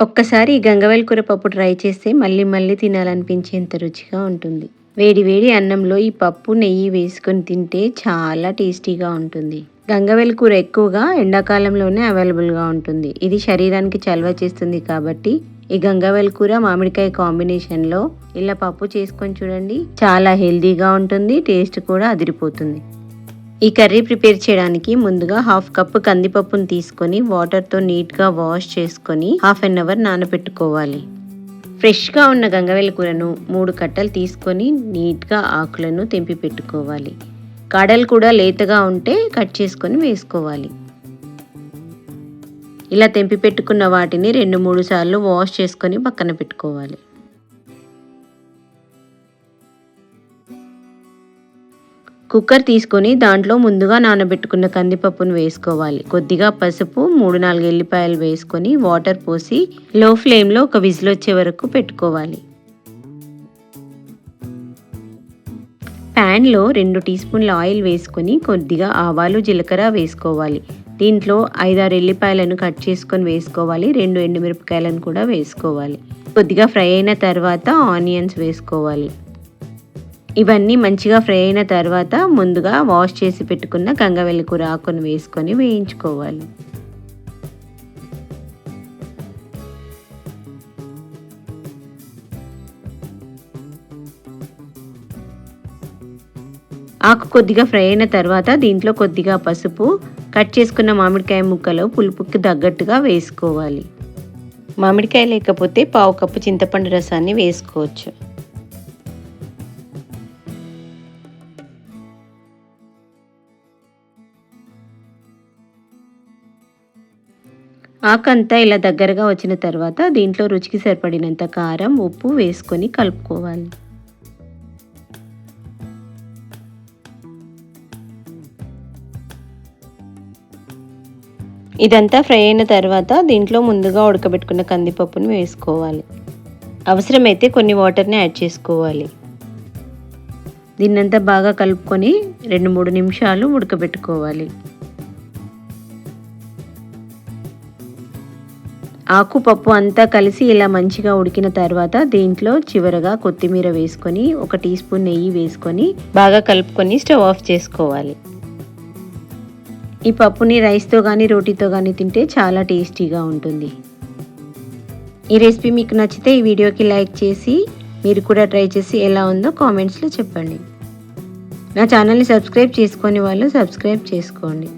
ఒక్కసారి ఈ గంగవాయల కూర పప్పు ట్రై చేస్తే మళ్ళీ మళ్ళీ తినాలనిపించేంత రుచిగా ఉంటుంది. వేడి వేడి అన్నంలో ఈ పప్పు నెయ్యి వేసుకొని తింటే చాలా టేస్టీగా ఉంటుంది. గంగవాయల కూర ఎక్కువగా ఎండాకాలంలోనే అవైలబుల్గా ఉంటుంది. ఇది శరీరానికి చలవ చేస్తుంది కాబట్టి ఈ గంగవాయల కూర మామిడికాయ కాంబినేషన్లో ఇలా పప్పు చేసుకొని చూడండి. చాలా హెల్తీగా ఉంటుంది, టేస్ట్ కూడా అదిరిపోతుంది. ఈ కర్రీ ప్రిపేర్ చేయడానికి ముందుగా 1/2 కప్పు కందిపప్పును తీసుకొని వాటర్తో నీట్గా వాష్ చేసుకొని 1/2 అవర్ నానబెట్టుకోవాలి. ఫ్రెష్గా ఉన్న గంగవాయల కూరను 3 కట్టలు తీసుకొని నీట్గా ఆకులను తెంపి పెట్టుకోవాలి. కాడలు కూడా లేతగా ఉంటే కట్ చేసుకొని వేసుకోవాలి. ఇలా తెంపి పెట్టుకున్న వాటిని 2-3 సార్లు వాష్ చేసుకొని పక్కన పెట్టుకోవాలి. కుక్కర్ తీసుకొని దాంట్లో ముందుగా నానబెట్టుకున్న కందిపప్పును వేసుకోవాలి. కొద్దిగా పసుపు, 3-4 ఎల్లిపాయలు వేసుకొని వాటర్ పోసి లో ఫ్లేమ్లో ఒక విజిల్ వచ్చే వరకు పెట్టుకోవాలి. ప్యాన్లో 2 టీ స్పూన్ల ఆయిల్ వేసుకొని కొద్దిగా ఆవాలు, జీలకర్ర వేసుకోవాలి. దీంట్లో 5-6 ఎల్లిపాయలను కట్ చేసుకొని వేసుకోవాలి. 2 ఎండుమిరపకాయలను కూడా వేసుకోవాలి. కొద్దిగా ఫ్రై అయిన తర్వాత ఆనియన్స్ వేసుకోవాలి. ఇవన్నీ మంచిగా ఫ్రై అయిన తర్వాత ముందుగా వాష్ చేసి పెట్టుకున్న గంగవాయల కూర ఆకును వేసుకొని వేయించుకోవాలి. ఆకు కొద్దిగా ఫ్రై అయిన తర్వాత దీంట్లో కొద్దిగా పసుపు, కట్ చేసుకున్న మామిడికాయ ముక్కలు పులుపుకి తగ్గట్టుగా వేసుకోవాలి. మామిడికాయ లేకపోతే 1/2 కప్పు చింతపండు రసాన్ని వేసుకోవచ్చు. ఆకంతా ఇలా దగ్గరగా వచ్చిన తర్వాత దీంట్లో రుచికి సరిపడినంత కారం, ఉప్పు వేసుకొని కలుపుకోవాలి. ఇదంతా ఫ్రై అయిన తర్వాత దీంట్లో ముందుగా ఉడకబెట్టుకున్న కందిపప్పును వేసుకోవాలి. అవసరమైతే కొన్ని వాటర్ని యాడ్ చేసుకోవాలి. దీన్నంతా బాగా కలుపుకొని 2-3 నిమిషాలు ఉడకబెట్టుకోవాలి. ఆకు పప్పు అంతా కలిసి ఇలా మంచిగా ఉడికిన తర్వాత దీంట్లో చివరగా కొత్తిమీర వేసుకొని 1 టీ స్పూన్ నెయ్యి వేసుకొని బాగా కలుపుకొని స్టవ్ ఆఫ్ చేసుకోవాలి. ఈ పప్పుని రైస్తో కానీ రోటీతో కానీ తింటే చాలా టేస్టీగా ఉంటుంది. ఈ రెసిపీ మీకు నచ్చితే ఈ వీడియోకి లైక్ చేసి మీరు కూడా ట్రై చేసి ఎలా ఉందో కామెంట్స్లో చెప్పండి. నా ఛానల్ని సబ్స్క్రైబ్ చేసుకొని వాళ్ళు సబ్స్క్రైబ్ చేసుకోండి.